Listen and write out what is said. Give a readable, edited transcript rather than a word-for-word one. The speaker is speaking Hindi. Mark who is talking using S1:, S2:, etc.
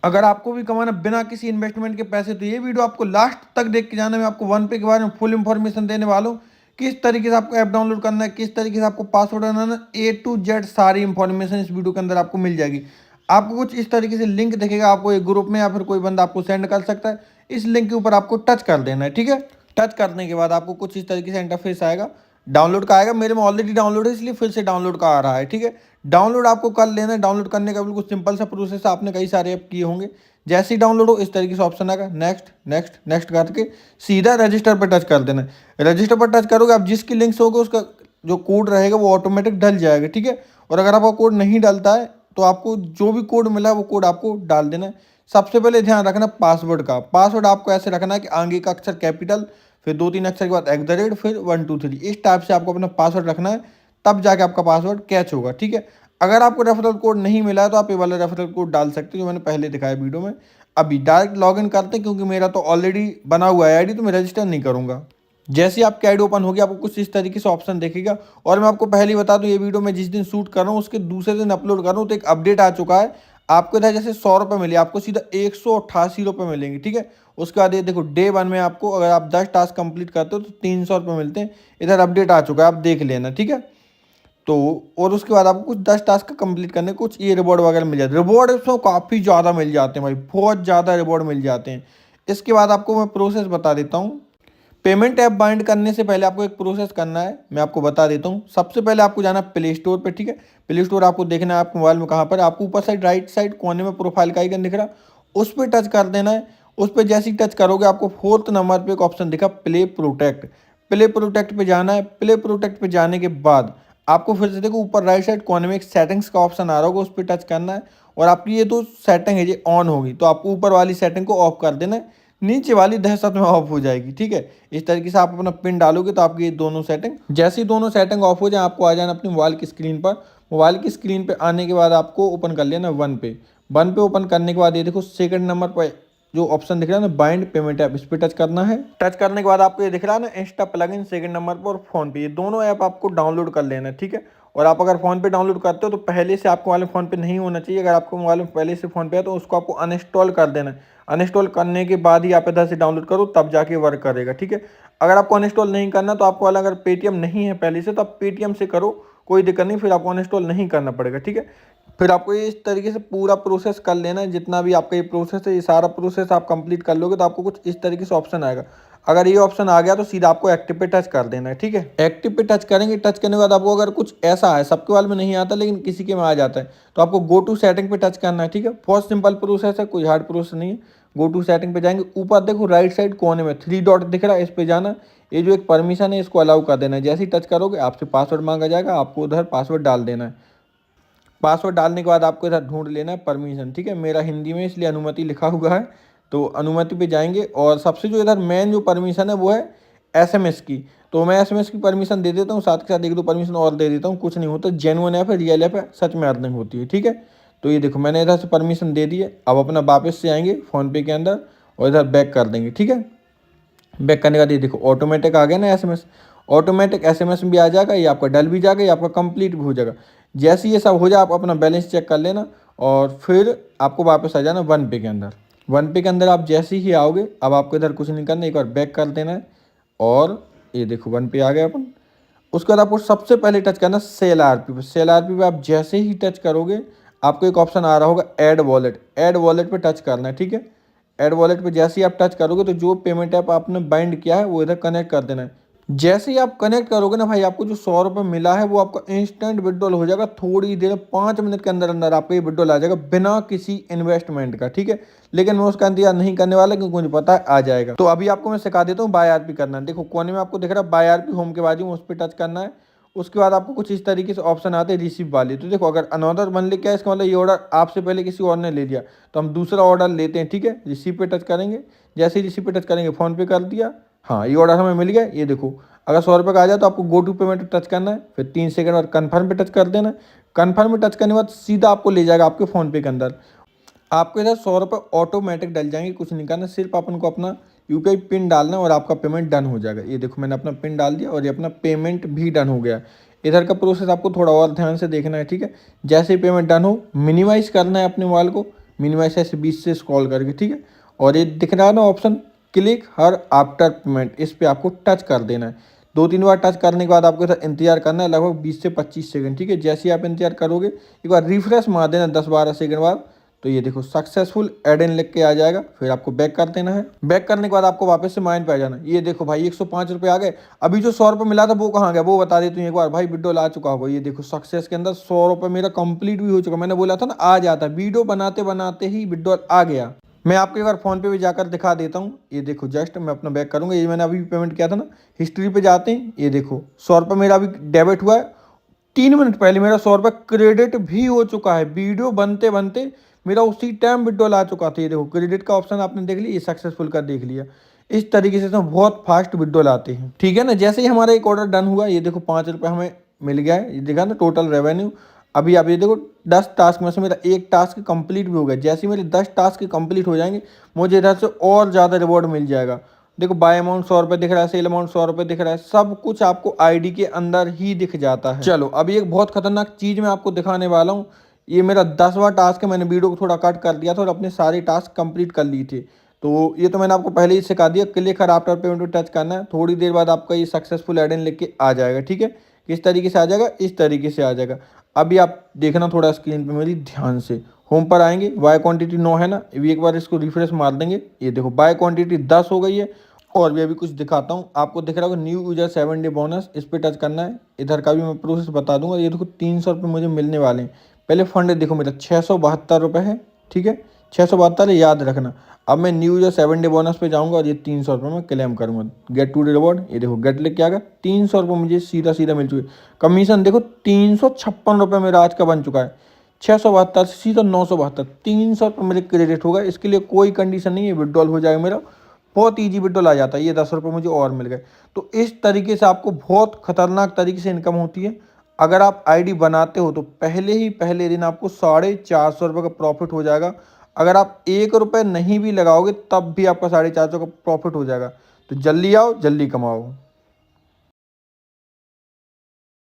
S1: अगर आपको भी कमाना बिना किसी इन्वेस्टमेंट के पैसे, तो ये वीडियो आपको लास्ट तक देख के जाना। मैं आपको वन पे के बारे में फुल इन्फॉर्मेशन देने वाला हूँ, किस तरीके से आपको ऐप डाउनलोड करना है, किस तरीके से आपको पासवर्ड बनाना, ए टू जेड सारी इंफॉर्मेशन इस वीडियो के अंदर आपको मिल जाएगी। आपको कुछ इस तरीके से लिंक दिखेगा, आपको एक ग्रुप में या फिर कोई बंदा आपको सेंड कर सकता है। इस लिंक के ऊपर आपको टच कर देना है, ठीक है। टच करने के बाद आपको कुछ इस तरीके से इंटरफेस आएगा, डाउनलोड का आएगा। मेरे में ऑलरेडी डाउनलोड है, इसलिए फिर से डाउनलोड का आ रहा है, ठीक है। डाउनलोड आपको कर लेना है। डाउनलोड करने का बिल्कुल सिंपल सा प्रोसेस है, आपने कई सारे ऐप किए होंगे। जैसे ही डाउनलोड हो इस तरीके से ऑप्शन आएगा, नेक्स्ट नेक्स्ट नेक्स्ट करके सीधा रजिस्टर पर टच कर देना है। रजिस्टर पर टच करोगे, आप जिसकी लिंक से होगा उसका जो कोड रहेगा वो ऑटोमेटिक डल जाएगा, ठीक है। और अगर आपका कोड नहीं डलता है तो आपको जो भी कोड मिला है वो कोड आपको डाल देना है। सबसे पहले ध्यान रखना पासवर्ड का। पासवर्ड आपको ऐसे रखना है कि आगे का अक्षर कैपिटल, फिर 2-3 अक्षर के बाद @ फिर 1 2 3, इस टाइप से आपको अपना पासवर्ड रखना है, तब जाके आपका पासवर्ड कैच होगा, ठीक है। अगर आपको रेफरल कोड नहीं मिला है तो आप ये वाला रेफरल कोड डाल सकते हो जो मैंने पहले दिखाया वीडियो में। अभी डायरेक्ट लॉगिन करते हैं, क्योंकि मेरा तो ऑलरेडी बना हुआ है आईडी, तो मैं रजिस्टर नहीं करूंगा। जैसे ही आपकी आईडी ओपन होगी आपको कुछ इस तरीके से ऑप्शन देखेगा। और मैं आपको पहले ही बता दूं, ये वीडियो मैं जिस दिन शूट कर रहा हूँ उसके दूसरे दिन अपलोड कर रहा हूँ, तो एक अपडेट आ चुका है। आपको इधर जैसे 100 रुपये मिले, आपको सीधा 188 रुपये मिलेंगे, ठीक है। उसके बाद ये देखो डे 1 में आपको अगर आप 10 टास्क कंप्लीट करते हो तो 300 रुपये मिलते हैं। इधर अपडेट आ चुका है, आप देख लेना, ठीक है। तो और उसके बाद आपको कुछ 10 टास्क कंप्लीट करने, कुछ ये रिवॉर्ड वगैरह मिल जाते हैं। रिवॉर्ड इसमें काफ़ी ज़्यादा मिल जाते हैं भाई, बहुत ज़्यादा रिवॉर्ड मिल जाते हैं। इसके बाद आपको मैं प्रोसेस बता देता हूँ। पेमेंट ऐप बाइंड करने से पहले आपको एक प्रोसेस करना है, मैं आपको बता देता हूँ। सबसे पहले आपको जाना है प्ले स्टोर पर, ठीक है। प्ले स्टोर आपको देखना है आपके मोबाइल में कहाँ पर, आपको ऊपर साइड राइट साइड कोने में प्रोफाइल का आइकन दिख रहा, उस पर टच कर देना है। उस पर जैसे ही टच करोगे आपको 4th नंबर पर एक ऑप्शन दिखा, प्ले प्रोटेक्ट। प्ले प्रोटेक्ट पे जाना है। प्ले प्रोटेक्ट पे जाने के बाद आपको फिर से देखो ऊपर राइट साइड कोने में एक सेटिंग्स का ऑप्शन आ रहा होगा, उस पर टच करना है। और आपकी ये तो सेटिंग है ये ऑन होगी, तो आपको ऊपर वाली सेटिंग को ऑफ कर देना है, नीचे वाली दहशत में ऑफ हो जाएगी, ठीक है। इस तरीके से आप अपना पिन डालोगे तो आपकी ये दोनों सेटिंग, जैसे ही दोनों सेटिंग ऑफ हो जाए आपको आ जाना अपनी मोबाइल की स्क्रीन पर। मोबाइल की स्क्रीन पे आने के बाद आपको ओपन कर लेना वन पे ओपन करने के बाद ये देखो सेकंड नंबर पर जो ऑप्शन दिख रहा है ना, बाइंड पेमेंट ऐप, इस पर टच करना है। टच करने के बाद आपको ये दिख रहा है ना, इंस्टा प्लगइन सेकंड नंबर पर, और फोन पे, ये दोनों ऐप आपको डाउनलोड कर लेना है, ठीक है। और आप अगर फोन पे डाउनलोड करते हो तो पहले से आपको वाले फोन पे नहीं होना चाहिए। अगर आपको मोबाइल में पहले से फोन पे है तो उसको आपको अनइंस्टॉल कर देना है। अनइंस्टॉल करने के बाद ही आप इधर से डाउनलोड करो, तब जाके वर्क करेगा, ठीक है। अगर आपको अनइंस्टॉल नहीं करना तो आपको वाला अगर पेटीएम नहीं है पहले से तो आप पेटीएम से करो, कोई दिक्कत नहीं, फिर आपको अनइंस्टॉल नहीं करना पड़ेगा, ठीक है। फिर आपको ये इस तरीके से पूरा प्रोसेस कर लेना है। जितना भी आपका ये प्रोसेस है, ये सारा प्रोसेस आप कंप्लीट कर लोगे तो आपको कुछ इस तरीके से ऑप्शन आएगा। अगर ये ऑप्शन आ गया तो सीधा आपको एक्टिव पे टच कर देना है, ठीक है। एक्टिव पे टच करेंगे, टच करने के बाद आपको अगर कुछ ऐसा है, सबके वाले में नहीं आता लेकिन किसी के में आ जाता है, तो आपको गो टू सेटिंग पे टच करना है, ठीक है। बहुत सिंपल प्रोसेस है, कोई हार्ड प्रोसेस नहीं है। गो टू सेटिंग पे जाएंगे, ऊपर देखो राइट साइड कोने में 3 डॉट दिख रहा है, इस पे जाना। ये जो एक परमिशन है इसको अलाउ कर देना है। जैसे ही टच करोगे आपसे पासवर्ड मांगा जाएगा, आपको उधर पासवर्ड डाल देना है। पासवर्ड डालने के बाद आपको इधर ढूंढ लेना है परमिशन, ठीक है। मेरा हिंदी में इसलिए अनुमति लिखा हुआ है, तो अनुमति पे जाएंगे। और सबसे जो इधर मेन जो परमिशन है वो है एसएमएस की, तो मैं एसएमएस की परमिशन दे देता हूँ, साथ के साथ 1-2 परमिशन और दे देता हूँ, कुछ नहीं होता। जेन्युइन ऐप है, रियल ऐप है, सच में अर्निंग होती है, ठीक है। तो ये देखो मैंने इधर से परमिशन दे दी है। अब अपना वापस से आएंगे फ़ोनपे के अंदर और इधर बैक कर देंगे, ठीक है। बैक करने के बाद ये देखो ऑटोमेटिक आ गया ना एसएमएस, ऑटोमेटिक एसएमएस भी आ जाएगा, ये आपका डल भी जाएगा, ये आपका कंप्लीट भी हो जाएगा। जैसे ये सब हो जाए आप अपना बैलेंस चेक कर लेना और फिर आपको वापस आ जाना वन पे के अंदर। वन पे के अंदर आप जैसे ही आओगे, अब आपको इधर कुछ नहीं करना, एक बार बैक कर देना है। और ये देखो वन पे आ गए अपन। उसके बाद आपको सबसे पहले टच करना सेल आरपी पे। सेल आरपी पे आप जैसे ही टच करोगे आपको एक ऑप्शन आ रहा होगा ऐड वॉलेट। ऐड वॉलेट पे टच करना है, ठीक है। ऐड वॉलेट पे जैसे ही आप टच करोगे तो जो पेमेंट ऐप आपने बाइंड किया है वो इधर कनेक्ट कर देना है। जैसे ही आप कनेक्ट करोगे ना भाई, आपको जो 100 रुपये मिला है वो आपका इंस्टेंट विड्रॉल हो जाएगा। थोड़ी देर 5 मिनट के अंदर अंदर आपको ये विड्रॉल आ जाएगा बिना किसी इन्वेस्टमेंट का, ठीक है। लेकिन मैं उसका इंतजार नहीं करने वाला क्योंकि मुझे पता है आ जाएगा। तो अभी आपको मैं सिखा देता हूँ बाय आरपी करना। देखो कोने में आपको दिख रहा है बाय आरपी, होम के बाजू में उस पर टच करना है। उसके बाद आपको कुछ इस तरीके से ऑप्शन आते हैं रिसीव वाले। तो देखो अगर अनदर वन लिख क्या है, इसका मतलब ये ऑर्डर आपसे पहले किसी और ने ले लिया, तो हम दूसरा ऑर्डर लेते हैं, ठीक है। रिसीव पे टच करेंगे, जैसे ही रिसीव पे टच करेंगे फ़ोन पे कर दिया, हाँ ये ऑर्डर हमें मिल गया। ये देखो अगर 100 रुपये का आ जाए तो आपको गो टू पेमेंट पे टच करना है, फिर 3 सेकंड बाद कन्फर्म पे टच कर देना है। कन्फर्म पे टच करने के बाद सीधा आपको ले जाएगा आपके फ़ोन पे के अंदर। आपके इधर 100 रुपये ऑटोमेटिक डल जाएंगे, कुछ नहीं करना, सिर्फ अपन को अपना यूपीआई पिन डालना है और आपका पेमेंट डन हो जाएगा। ये देखो मैंने अपना पिन डाल दिया और ये अपना पेमेंट भी डन हो गया। इधर का प्रोसेस आपको थोड़ा और ध्यान से देखना है, ठीक है। जैसे ही पेमेंट डन हो मिनिमाइज़ करना है अपने मोबाइल को, मिनिमाइज ऐसे 20 से स्क्रॉल करके, ठीक है। और ये दिख रहा है ना option, click her after payment, इस पर आपको टच कर देना है। 2-3 बार टच करने के बाद आपको इधर इंतजार करना है लगभग 20 से 25 सेकंड, ठीक है। जैसे ही आप इंतजार करोगे एक बार रिफ्रेश मार देना 10-12 सेकंड बाद, तो ये देखो सक्सेसफुल एड इन लिख के आ जाएगा। फिर आपको बैक कर देना है। बैक करने के बाद आपको वापस से माइन पे आ जाना। ये देखो भाई 105 रुपये आ गए। अभी जो 100 रुपये मिला था वो कहाँ गया वो बता देती हूँ एक बार। भाई विड्रॉल आ चुका होगा, ये देखो सक्सेस के अंदर 100 रुपये मेरा कंप्लीट भी हो चुका। मैंने बोला था ना आ जाता, वीडियो बनाते बनाते ही विड्रॉल आ गया। मैं आपको एक बार फोन पे भी जाकर दिखा देता हूँ। ये देखो जस्ट मैं अपना बैक करूंगा, ये मैंने अभी पेमेंट किया था ना, हिस्ट्री पे जाते हैं। ये देखो 100 रुपये मेरा अभी डेबिट हुआ है। 3 मिनट पहले मेरा 100 रुपये क्रेडिट भी हो चुका है। वीडियो बनते बनते मेरा उसी टाइम विड्रॉल आ चुका था। ये देखो क्रेडिट का ऑप्शन आपने देख लिया, ये सक्सेसफुल का देख लिया। इस तरीके से तो बहुत फास्ट विड्रॉल आते हैं, ठीक है ना। जैसे ही हमारा एक ऑर्डर डन हुआ, ये देखो 5 रुपये हमें मिल गया है। ये देखा ना टोटल रेवेन्यू। अभी आप ये देखो 10 टास्क में से मेरा एक टास्क कंप्लीट भी हो गया। जैसे ही मेरे 10 टास्क कंप्लीट हो जाएंगे मुझे इधर से और ज़्यादा रिवॉर्ड मिल जाएगा। देखो बाय अमाउंट 100 रुपये दिख रहा है, सेल अमाउंट 100 रुपये दिख रहा है, सब कुछ आपको आईडी के अंदर ही दिख जाता है। चलो अभी एक बहुत खतरनाक चीज़ मैं आपको दिखाने वाला हूँ। ये मेरा 10वां टास्क है। मैंने वीडियो को थोड़ा कट कर दिया था और अपने सारे टास्क कंप्लीट कर लिए थे। तो ये तो मैंने आपको पहले ही सिखा दिया। क्लिक कर आफ्टर पेमेंट पे टच करना है। थोड़ी देर बाद आपका ये सक्सेसफुल एड इन लिख के आ जाएगा, ठीक है। किस तरीके से आ जाएगा, इस तरीके से आ जाएगा। अभी आप देखना थोड़ा स्क्रीन पे मेरी ध्यान से। होम पर आएंगे, बाय क्वांटिटी 9 है ना, अभी एक बार इसको रिफ्रेश मार देंगे। ये देखो बाय क्वांटिटी 10 हो गई है। और भी अभी कुछ दिखाता हूँ आपको। दिख रहा होगा न्यू यूजर 7 डे बोनस, इस पर टच करना है। इधर का भी मैं प्रोसेस बता दूंगा। ये देखो 300 रुपये मुझे मिलने वाले हैं। पहले फंड देखो मेरा 672 रुपये है, ठीक है। 672 याद रखना। अब मैं न्यू यूजर 7 डे बोनस पे जाऊंगा और ये 300 रुपये मैं क्लेम करूंगा। गेट टू रिवॉर्ड, ये देखो गेट लेके आ गया। 300 रुपये मुझे सीधा सीधा मिल चुके। कमीशन देखो 356 रुपये मेरा आज का बन चुका है। 672 से सीधा 972, 300 रुपये मेरे क्रेडिट होगा। इसके लिए कोई कंडीशन नहीं है, विड्रॉल हो जाएगा मेरा। बहुत ईजी विड्रॉल आ जाता है। ये 10 रुपये मुझे और मिल गए। तो इस तरीके से आपको बहुत खतरनाक तरीके से इनकम होती है। अगर आप आईडी बनाते हो तो पहले दिन आपको 450 रुपये का प्रॉफिट हो जाएगा। अगर आप 1 रुपये नहीं भी लगाओगे तब भी आपका 450 का प्रॉफिट हो जाएगा। तो जल्दी आओ, जल्दी कमाओ।